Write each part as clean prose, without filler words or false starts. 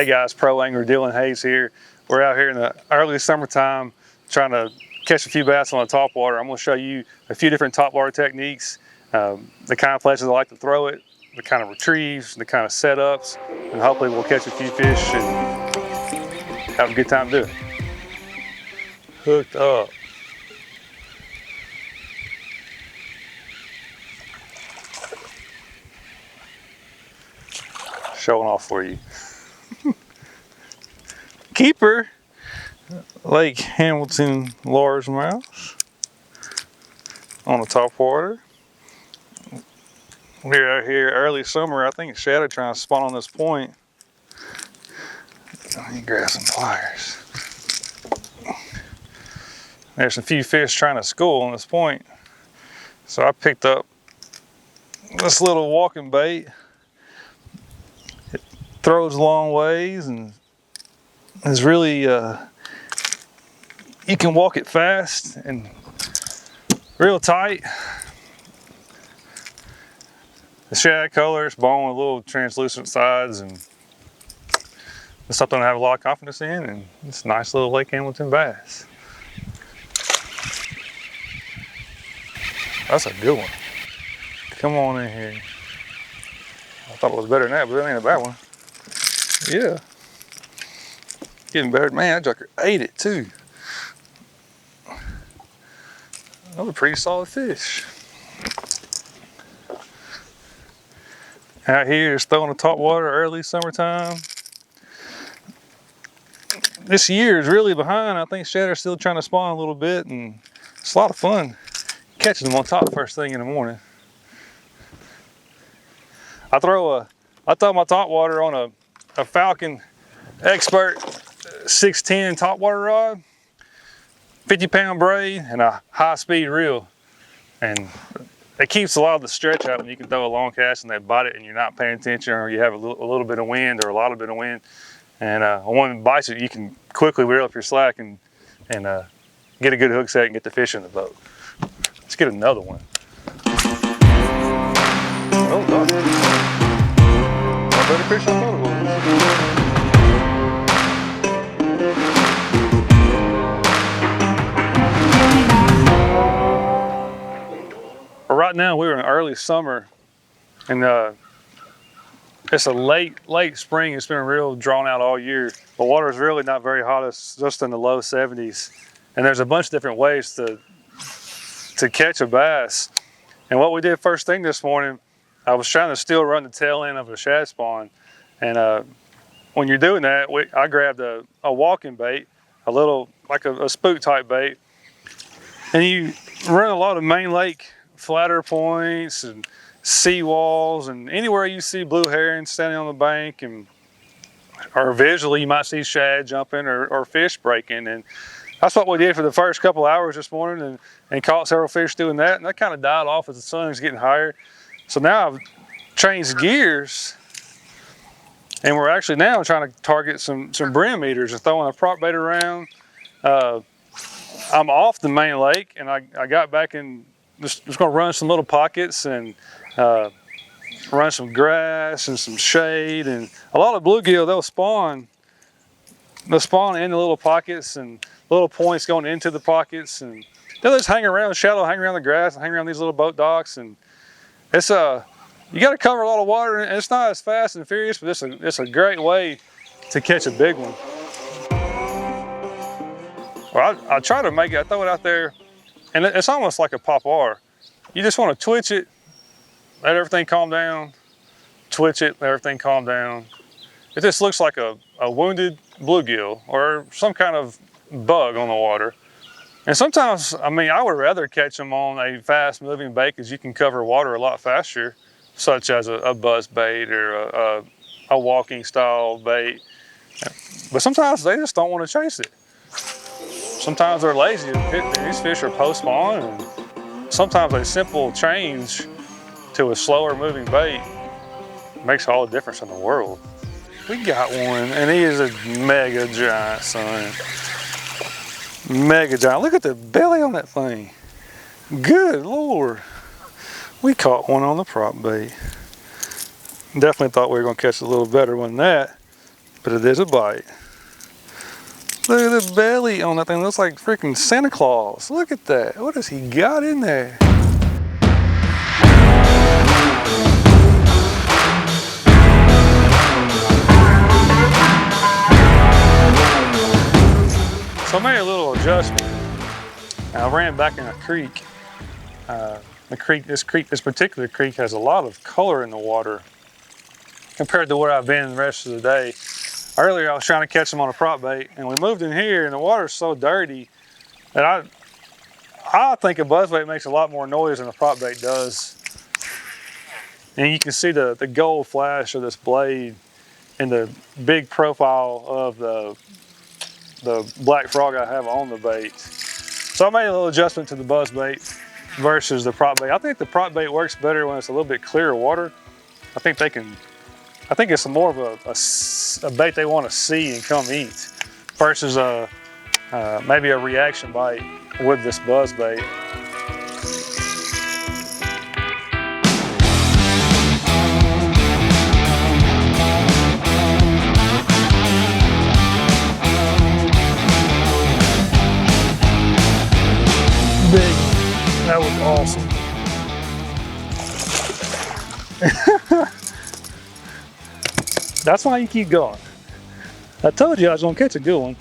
Hey guys, pro angler Dylan Hayes here. We're out here in the early summertime trying to catch a few bass on the top water. I'm going to show you a few different top water techniques, the kind of places I like to throw it, the kind of retrieves, the kind of setups, and hopefully we'll catch a few fish and have a good time doing it. Hooked up. Showing off for you. Keeper, Lake Hamilton largemouth on the top water. We're out here early summer. I think it's Shadow trying to spawn on this point. Let me grab some pliers. There's a few fish trying to school on this point. So I picked up this little walking bait. It throws a long ways and is really, you can walk it fast and real tight. The shad color is bone with little translucent sides, and it's something I have a lot of confidence in, and it's a nice little Lake Hamilton bass. That's a good one. Come on in here. I thought it was better than that, but that ain't a bad one. Yeah. Getting better. Man, that joker ate it too. Another pretty solid fish. Out here, just throwing the top water early summertime. This year is really behind. I think shad are still trying to spawn a little bit, and it's a lot of fun catching them on top first thing in the morning. I throw my top water on a Falcon Expert 610 top water rod, 50-pound braid, and a high-speed reel. And it keeps a lot of the stretch out when you can throw a long cast and they bite it and you're not paying attention, or you have a little bit of wind or a lot of bit of wind. And when one bites it, you can quickly reel up your slack and get a good hook set and get the fish in the boat. Let's get another one. Oh, God. I better fish on another one. Right now we're in early summer, and it's a late spring. It's been real drawn out all year. The water is really not very hot. It's just in the low 70s, and there's a bunch of different ways to catch a bass. And what we did first thing this morning, I was trying to still run the tail end of a shad spawn, and when you're doing that, I grabbed a walking bait, a little like a spook type bait, and you run a lot of main lake flatter points and seawalls, and anywhere you see blue herring standing on the bank, or visually you might see shad jumping or fish breaking. And that's what we did for the first couple hours this morning, and caught several fish doing that, and that kind of died off as the sun was getting higher. So now I've changed gears, and we're actually now trying to target some bream eaters and throwing a prop bait around. I'm off the main lake, and I got back in. Just gonna run some little pockets and run some grass and some shade, and a lot of bluegill, they'll spawn in the little pockets and little points going into the pockets, and they'll just hang around the shallow, hang around the grass, and hang around these little boat docks. And it's you got to cover a lot of water, and it's not as fast and furious, but it's a great way to catch a big one. Well, I try to make it. I throw it out there. And it's almost like a pop-R. You just want to twitch it, let everything calm down, twitch it, let everything calm down. It just looks like a wounded bluegill or some kind of bug on the water. And sometimes, I mean, I would rather catch them on a fast-moving bait because you can cover water a lot faster, such as a buzz bait or a walking style bait. But sometimes they just don't want to chase it. Sometimes they're lazy. These fish are post-spawn, and sometimes a simple change to a slower moving bait makes all the difference in the world. We got one, and he is a mega giant, son. Mega giant. Look at the belly on that thing. Good Lord. We caught one on the prop bait. Definitely thought we were gonna catch a little better one than that. but it is a bite. Look at the belly on that thing. It looks like freaking Santa Claus. Look at that. What has he got in there? So I made a little adjustment. I ran back in a creek. This particular creek has a lot of color in the water compared to where I've been the rest of the day. Earlier I was trying to catch them on a prop bait, and we moved in here and the water's so dirty that I think a buzzbait makes a lot more noise than a prop bait does. And you can see the gold flash of this blade and the big profile of the black frog I have on the bait. So I made a little adjustment to the buzzbait versus the prop bait. I think the prop bait works better when it's a little bit clearer water. I think it's more of a bait they want to see and come eat versus maybe a reaction bite with this buzzbait. Big. That was awesome. That's why you keep going. I told you I was gonna catch a good one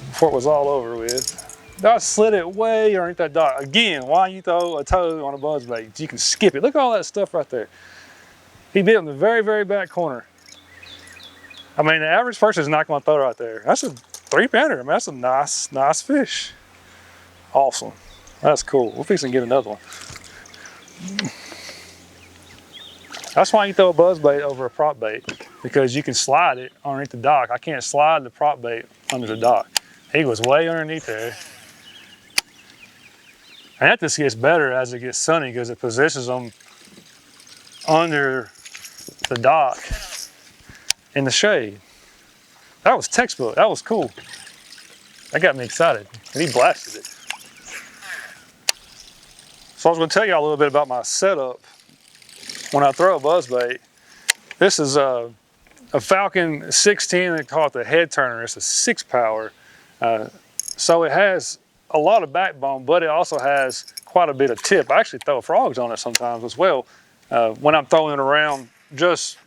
before it was all over with. I slid it way underneath that dock. Again, why you throw a toad on a buzzbait? You can skip it. Look at all that stuff right there. He bit in the very, very back corner. I mean, the average person is not gonna throw right there. That's a 3-pounder. I mean, that's a nice fish. Awesome. That's cool. We're fixing to get another one. That's why you throw a buzzbait over a prop bait, because you can slide it underneath the dock. I can't slide the prop bait under the dock. He was way underneath there. And that just gets better as it gets sunny because it positions them under the dock in the shade. That was textbook. That was cool. That got me excited. And he blasted it. So I was going to tell y'all a little bit about my setup when I throw a buzzbait. This is a Falcon 610. They call it the head turner. It's a 6-power. So it has a lot of backbone, but it also has quite a bit of tip. I actually throw frogs on it sometimes as well when I'm throwing it around just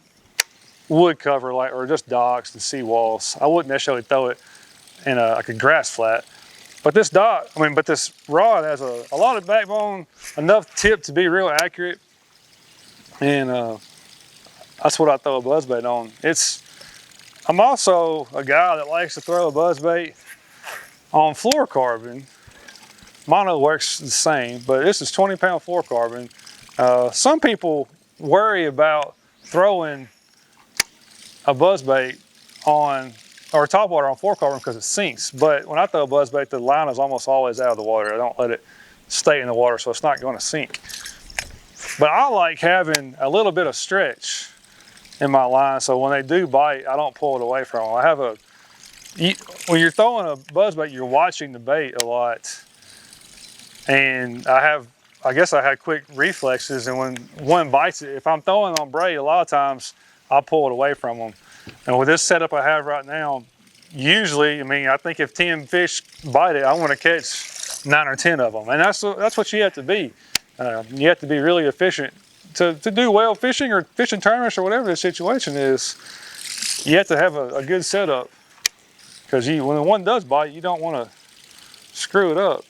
wood cover, or just docks and seawalls. I wouldn't necessarily throw it in like a grass flat. But this this rod has a lot of backbone, enough tip to be real accurate. And that's what I throw a buzzbait on. I'm also a guy that likes to throw a buzzbait on fluorocarbon. Mono works the same, but this is 20-pound fluorocarbon. Some people worry about throwing a buzzbait or topwater on fluorocarbon because it sinks. But when I throw a buzzbait, the line is almost always out of the water. I don't let it stay in the water, so it's not going to sink. But I like having a little bit of stretch in my line, so when they do bite, I don't pull it away from them. When you're throwing a buzzbait, you're watching the bait a lot. And I guess I had quick reflexes, and when one bites it, if I'm throwing on braid, a lot of times I'll pull it away from them. And with this setup I have right now, usually, I think if 10 fish bite it, I want to catch 9 or 10 of them. And that's what you have to be. You have to be really efficient to do well fishing or fishing tournaments or whatever the situation is. You have to have a good setup, because when one does bite, you don't want to screw it up.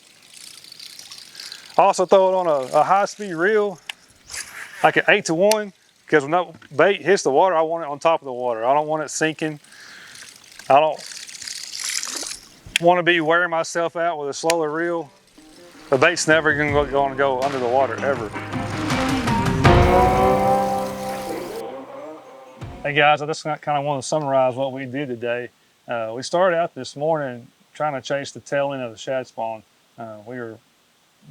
I also throw it on a high-speed reel, like an 8-to-1, because when that bait hits the water, I want it on top of the water. I don't want it sinking. I don't want to be wearing myself out with a slower reel. The bait's never going to go under the water, ever. Hey guys, I just kind of want to summarize what we did today. We started out this morning trying to chase the tail end of the shad spawn. We were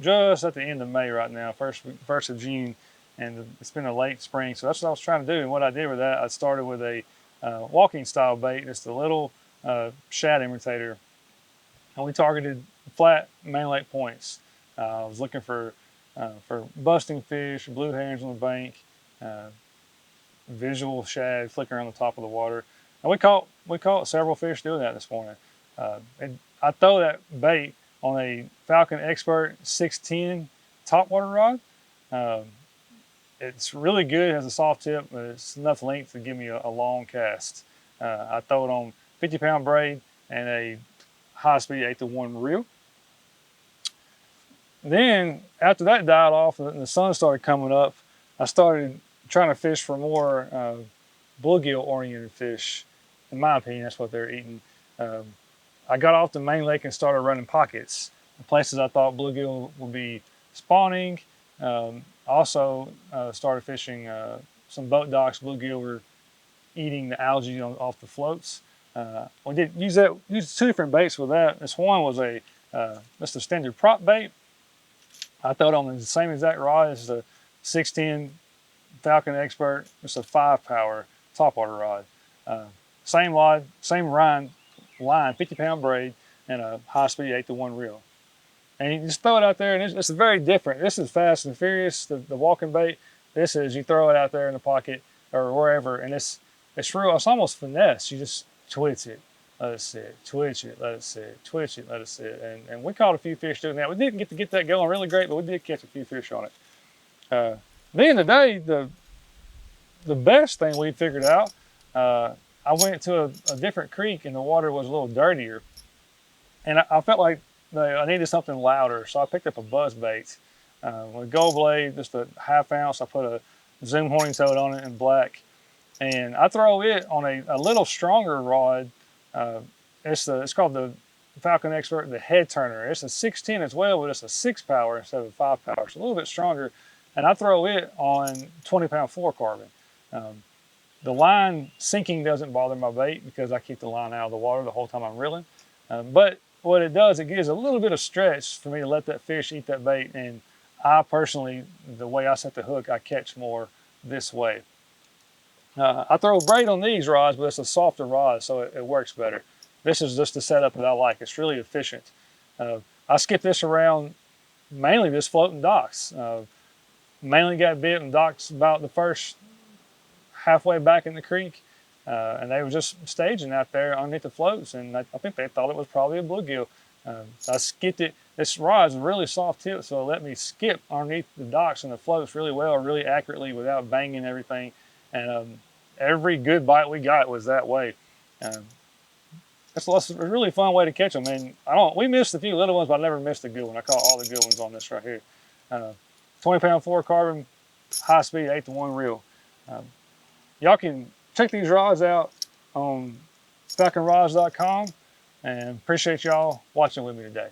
just at the end of May right now, first of June, and it's been a late spring, so that's what I was trying to do. And what I did with that, I started with a walking style bait. It's the little shad imitator, and we targeted flat main lake points. I was looking for busting fish, blue herons on the bank, visual shad flickering on the top of the water. And we caught several fish doing that this morning. And I throw that bait on a Falcon Expert 610 topwater rod. Um, it's really good. It has a soft tip, but it's enough length to give me a long cast. I throw it on 50-pound braid and a high-speed 8-to-1 reel. Then after that died off and the sun started coming up, I started trying to fish for more bluegill oriented fish. In my opinion, that's what they're eating. Um, I got off the main lake and started running pockets, the places I thought bluegill would be spawning. Also started fishing some boat docks. Bluegill were eating the algae off the floats. We did use two different baits with that. This one was just a standard prop bait. I throw it on the same exact rod as the 610 Falcon Expert. It's a 5-power topwater rod. Same rod, same line, 50-pound braid, and a high-speed 8-to-1 reel. And you just throw it out there, and it's very different. This is Fast and Furious, the walking bait. This is you throw it out there in the pocket or wherever, and it's real. It's almost finesse. You just twitch it, let it sit, twitch it, let it sit, twitch it, let it sit. And we caught a few fish doing that. We didn't get to get that going really great, but we did catch a few fish on it. At the end of the day, the best thing we figured out, I went to a different creek and the water was a little dirtier. And I felt like I needed something louder, so I picked up a buzz bait with a gold blade, just a 1/2 ounce. I put a Zoom horning toad on it in black, and I throw it on a little stronger rod. It's called the Falcon Expert, the head turner. It's a 610 as well, but it's a 6-power instead of a 5-power, so a little bit stronger. And I throw it on 20-pound fluorocarbon. The line sinking doesn't bother my bait because I keep the line out of the water the whole time I'm reeling. But what it does, it gives a little bit of stretch for me to let that fish eat that bait. And I personally, the way I set the hook, I catch more this way. I throw braid on these rods, but it's a softer rod, so it works better. This is just the setup that I like. It's really efficient. I skip this around mainly just floating docks. Mainly got bit in docks about the first halfway back in the creek, and they were just staging out there underneath the floats, and I think they thought it was probably a bluegill. I skipped it. This rod's really soft tip, so it let me skip underneath the docks and the floats really well, really accurately without banging everything. And every good bite we got was that way. It's a really fun way to catch them. And we missed a few little ones, but I never missed a good one. I caught all the good ones on this right here. 20-pound fluorocarbon, high-speed 8-to-1 reel. Y'all can check these rods out on falconrods.com, and appreciate y'all watching with me today.